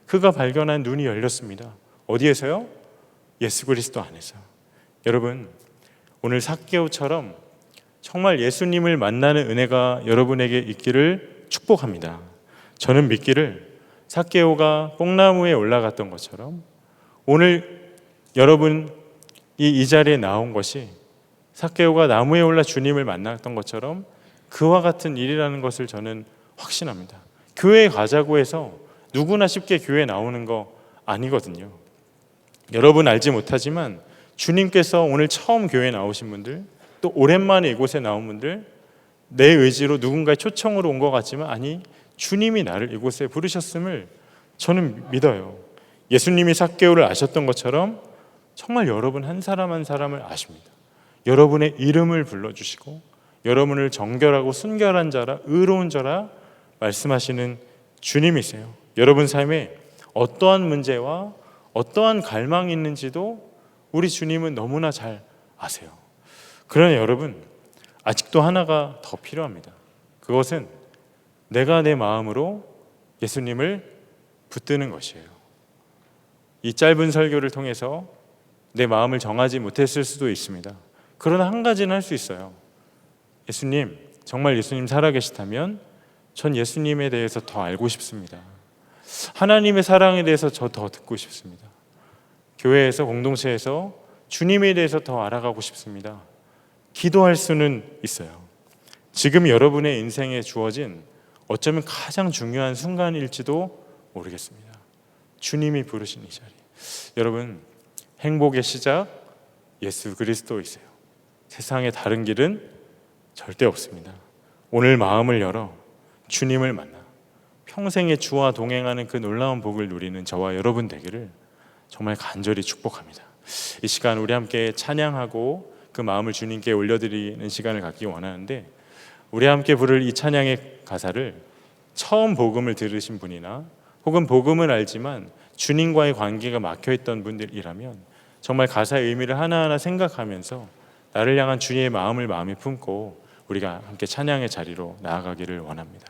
그가 발견한 눈이 열렸습니다. 어디에서요? 예수 그리스도 안에서. 여러분, 오늘 삭개오처럼 정말 예수님을 만나는 은혜가 여러분에게 있기를 축복합니다. 저는 믿기를 삭개오가 뽕나무에 올라갔던 것처럼 오늘 여러분이 이 자리에 나온 것이 삭개오가 나무에 올라 주님을 만났던 것처럼 그와 같은 일이라는 것을 저는 확신합니다. 교회에 가자고 해서 누구나 쉽게 교회에 나오는 거 아니거든요. 여러분 알지 못하지만 주님께서 오늘 처음 교회에 나오신 분들, 또 오랜만에 이곳에 나온 분들, 내 의지로 누군가의 초청으로 온 것 같지만 아니, 주님이 나를 이곳에 부르셨음을 저는 믿어요. 예수님이 삭개오를 아셨던 것처럼 정말 여러분 한 사람 한 사람을 아십니다. 여러분의 이름을 불러주시고 여러분을 정결하고 순결한 자라, 의로운 자라 말씀하시는 주님이세요. 여러분 삶에 어떠한 문제와 어떠한 갈망이 있는지도 우리 주님은 너무나 잘 아세요. 그러나 여러분, 아직도 하나가 더 필요합니다. 그것은 내가 내 마음으로 예수님을 붙드는 것이에요. 이 짧은 설교를 통해서 내 마음을 정하지 못했을 수도 있습니다. 그러나 한 가지는 할 수 있어요. 예수님, 정말 예수님 살아계시다면 전 예수님에 대해서 더 알고 싶습니다. 하나님의 사랑에 대해서 저 더 듣고 싶습니다. 교회에서, 공동체에서 주님에 대해서 더 알아가고 싶습니다. 기도할 수는 있어요. 지금 여러분의 인생에 주어진 어쩌면 가장 중요한 순간일지도 모르겠습니다. 주님이 부르신 이 자리. 여러분, 행복의 시작 예수 그리스도이세요. 세상에 다른 길은 절대 없습니다. 오늘 마음을 열어 주님을 만나 평생의 주와 동행하는 그 놀라운 복을 누리는 저와 여러분 되기를 정말 간절히 축복합니다. 이 시간 우리 함께 찬양하고 그 마음을 주님께 올려드리는 시간을 갖기 원하는데, 우리 함께 부를 이 찬양의 가사를 처음 복음을 들으신 분이나 혹은 복음을 알지만 주님과의 관계가 막혀있던 분들이라면 정말 가사의 의미를 하나하나 생각하면서 나를 향한 주님의 마음을 마음에 품고 우리가 함께 찬양의 자리로 나아가기를 원합니다.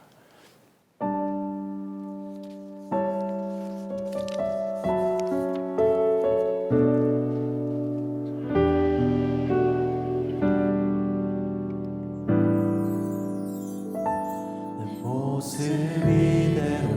모습 이대로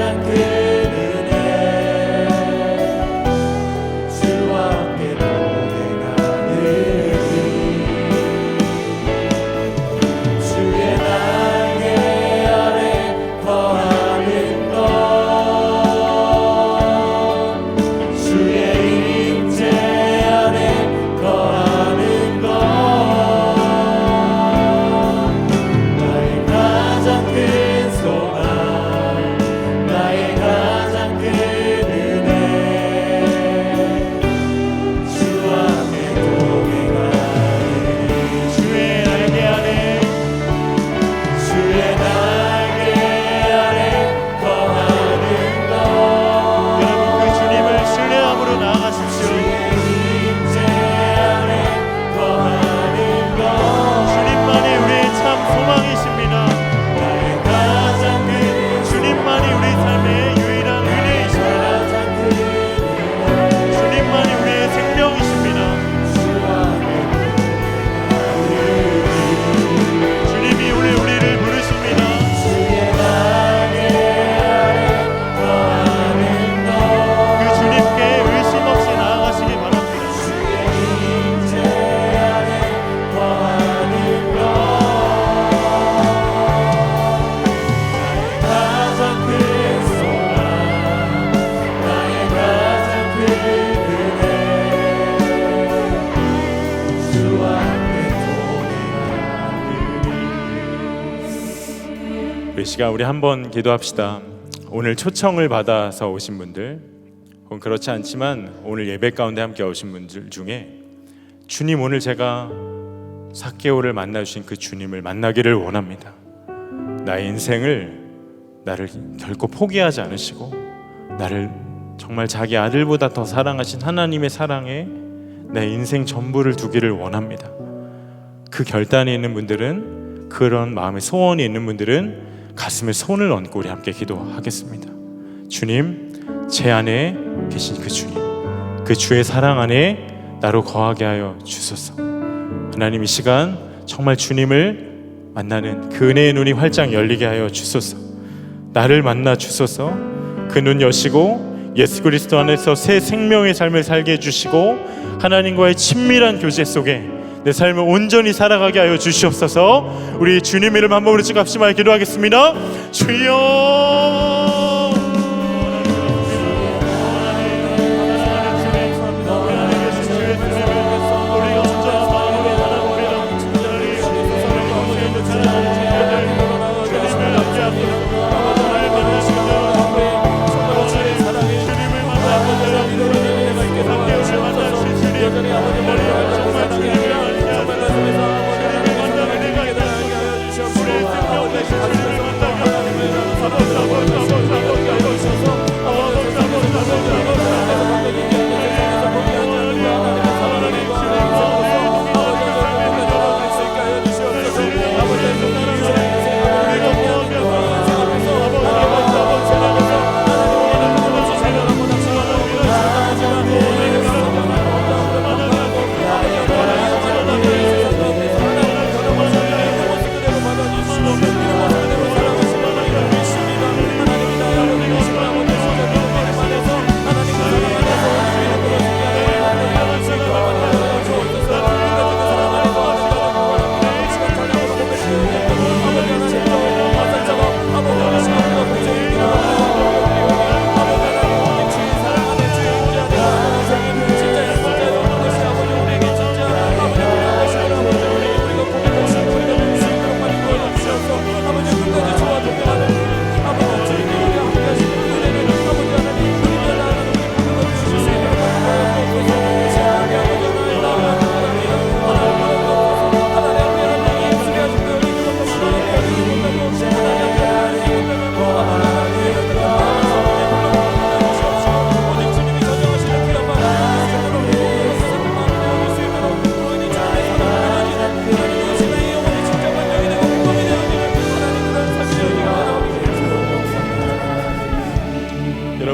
가장 큰 은혜 주와 함께 동행하느니 주의 날개 아래 거하는 것 주의 임재 아래 거하는 것 나의 가장 큰 소망 나의 가장 큰 은혜 주와 함께 동행하니 주의 날개 아래 주의 날개 아래 거하는 것 여러분 그 주님을 신뢰함으로 나아가십시오. 주의 임재 아래 거하는 것 주님만이 우리의 참 소망이십니다. 나의 가장 큰 주님만이 우리 삶의 유일한 은혜이십니다. 주님만이 우리의 생명이십니다. 주님이 오늘 우리를 부르십니다. 그 주님께 의심 없이 나아가시기 바랍니다. 가장 큰 소망 나의 가장 큰 은혜 주와 함께 동행하느니 이 시간 우리 한번 기도합시다. 오늘 초청을 받아서 오신 분들 혹은 그렇지 않지만 오늘 예배 가운데 함께 오신 분들 중에 주님 오늘 제가 삭개오를 만나주신 그 주님을 만나기를 원합니다. 나의 인생을 나를 결코 포기하지 않으시고 나를 정말 자기 아들보다 더 사랑하신 하나님의 사랑에 내 인생 전부를 두기를 원합니다. 그 결단이 있는 분들은 그런 마음의 소원이 있는 분들은 가슴에 손을 얹고 우리 함께 기도하겠습니다. 주님 제 안에 계신 그 주님 그 주의 사랑 안에 나로 거하게 하여 주소서. 하나님 이 시간 정말 주님을 만나는 그 은혜의 눈이 활짝 열리게 하여 주소서. 나를 만나 주소서. 그 눈 여시고 예수 그리스도 안에서 새 생명의 삶을 살게 해주시고 하나님과의 친밀한 교제 속에 내 삶을 온전히 살아가게 하여 주시옵소서. 우리 주님 이름 한번 부르짖고 합심하여 기도하겠습니다. 주여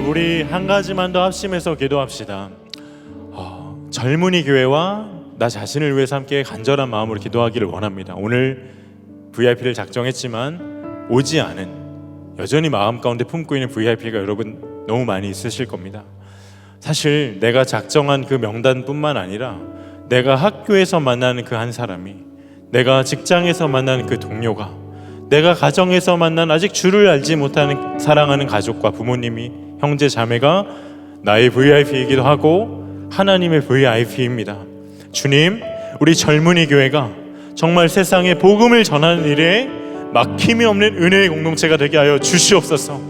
우리 한 가지만 더 합심해서 기도합시다. 젊은이 교회와 나 자신을 위해서 함께 간절한 마음으로 기도하기를 원합니다. 오늘 VIP를 작정했지만 오지 않은 여전히 마음 가운데 품고 있는 VIP가 여러분 너무 많이 있으실 겁니다. 사실 내가 작정한 그 명단뿐만 아니라 내가 학교에서 만나는 그 한 사람이, 내가 직장에서 만나는 그 동료가, 내가 가정에서 만난 아직 주를 알지 못하는 사랑하는 가족과 부모님이, 형제 자매가 나의 VIP이기도 하고 하나님의 VIP입니다. 주님, 우리 젊은이 교회가 정말 세상에 복음을 전하는 일에 막힘이 없는 은혜의 공동체가 되게 하여 주시옵소서.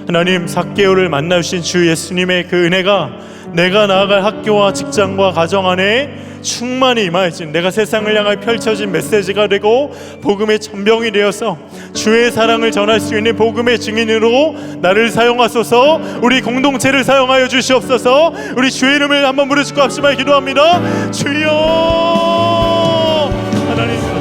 하나님, 삭개오를 만나주신 주 예수님의 그 은혜가 내가 나아갈 학교와 직장과 가정 안에 충만히 임하여진, 내가 세상을 향해 펼쳐진 메시지가 되고 복음의 전병이 되어서 주의 사랑을 전할 수 있는 복음의 증인으로 나를 사용하소서. 우리 공동체를 사용하여 주시옵소서. 우리 주의 이름을 한번 부르짖고 합심하여 기도합니다. 주여, 하나님,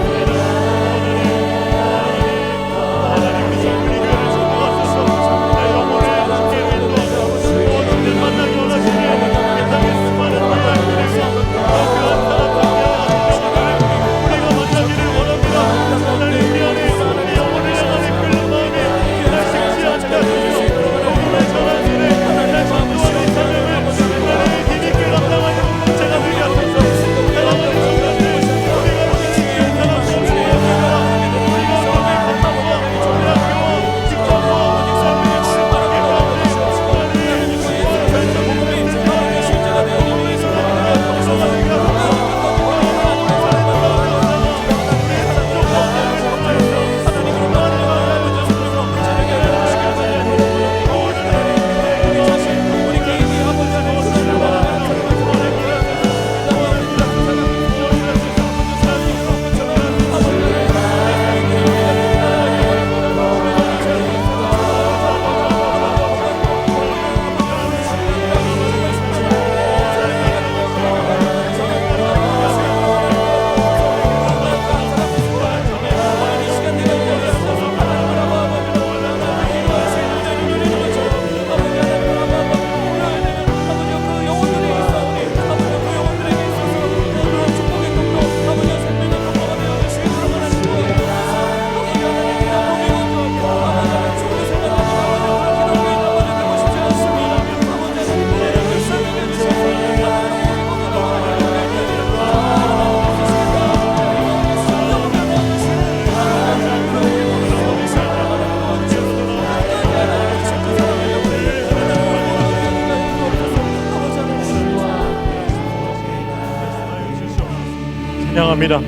찬양합니다.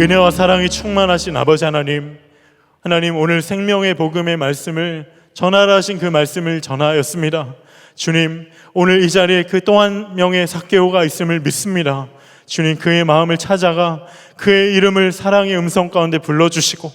은혜와 사랑이 충만하신 아버지 하나님, 하나님, 오늘 생명의 복음의 말씀을 전하라 하신 그 말씀을 전하였습니다. 주님, 오늘 이 자리에 그 또 한 명의 삭개오가 있음을 믿습니다. 주님, 그의 마음을 찾아가 그의 이름을 사랑의 음성 가운데 불러주시고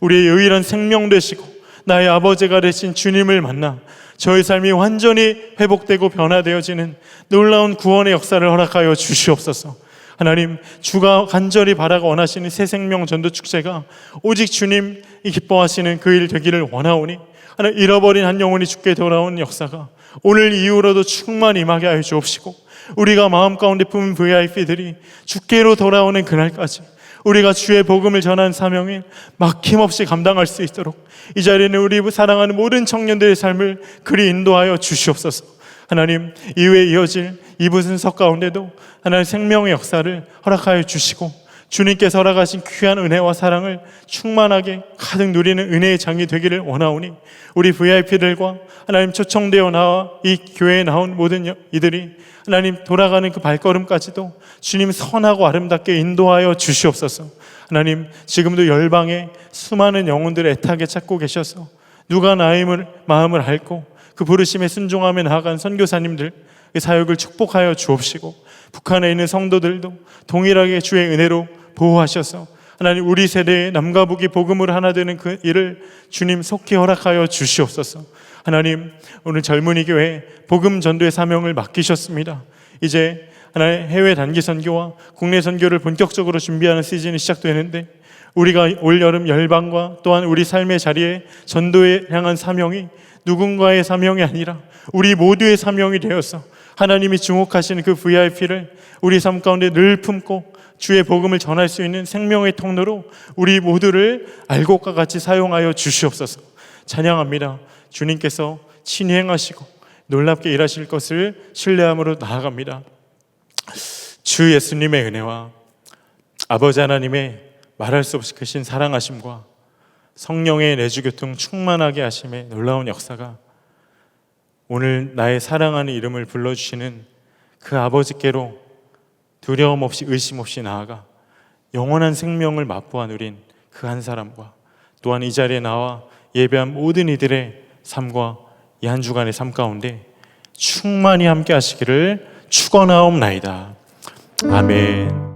우리의 유일한 생명 되시고 나의 아버지가 되신 주님을 만나 저의 삶이 완전히 회복되고 변화되어지는 놀라운 구원의 역사를 허락하여 주시옵소서. 하나님, 주가 간절히 바라고 원하시는 새 생명 전도 축제가 오직 주님이 기뻐하시는 그 일 되기를 원하오니, 하나님, 잃어버린 한 영혼이 주께 돌아온 역사가 오늘 이후로도 충만히 임하게 하여 주옵시고, 우리가 마음 가운데 품은 VIP들이 주께로 돌아오는 그날까지 우리가 주의 복음을 전하는 사명을 막힘없이 감당할 수 있도록 이 자리에는 우리 사랑하는 모든 청년들의 삶을 그리 인도하여 주시옵소서. 하나님, 이후에 이어질 이 부순서 가운데도 하나님 생명의 역사를 허락하여 주시고 주님께서 허락하신 귀한 은혜와 사랑을 충만하게 가득 누리는 은혜의 장이 되기를 원하오니, 우리 VIP들과 하나님 초청되어 나와 이 교회에 나온 모든 이들이 하나님 돌아가는 그 발걸음까지도 주님 선하고 아름답게 인도하여 주시옵소서. 하나님, 지금도 열방에 수많은 영혼들을 애타게 찾고 계셔서 누가 나의 마음을 앓고 그 부르심에 순종하며 나아간 선교사님들 그 사역을 축복하여 주옵시고, 북한에 있는 성도들도 동일하게 주의 은혜로 보호하셔서 하나님, 우리 세대의 남과 북이 복음으로 하나 되는 그 일을 주님 속히 허락하여 주시옵소서. 하나님, 오늘 젊은이 교회 복음 전도의 사명을 맡기셨습니다. 이제 하나님, 해외 단기 선교와 국내 선교를 본격적으로 준비하는 시즌이 시작되는데, 우리가 올 여름 열방과 또한 우리 삶의 자리에 전도에 향한 사명이 누군가의 사명이 아니라 우리 모두의 사명이 되어서 하나님이 주목하시는 그 VIP를 우리 삶 가운데 늘 품고 주의 복음을 전할 수 있는 생명의 통로로 우리 모두를 알곡과 같이 사용하여 주시옵소서. 찬양합니다. 주님께서 친히 행하시고 놀랍게 일하실 것을 신뢰함으로 나아갑니다. 주 예수님의 은혜와 아버지 하나님의 말할 수 없이 크신 사랑하심과 성령의 내주교통 충만하게 하심의 놀라운 역사가 오늘 나의 사랑하는 이름을 불러주시는 그 아버지께로 두려움 없이 의심 없이 나아가 영원한 생명을 맛보아 누린 그 한 사람과 또한 이 자리에 나와 예배한 모든 이들의 삶과 이 한 주간의 삶 가운데 충만히 함께 하시기를 축원하옵나이다. 아멘.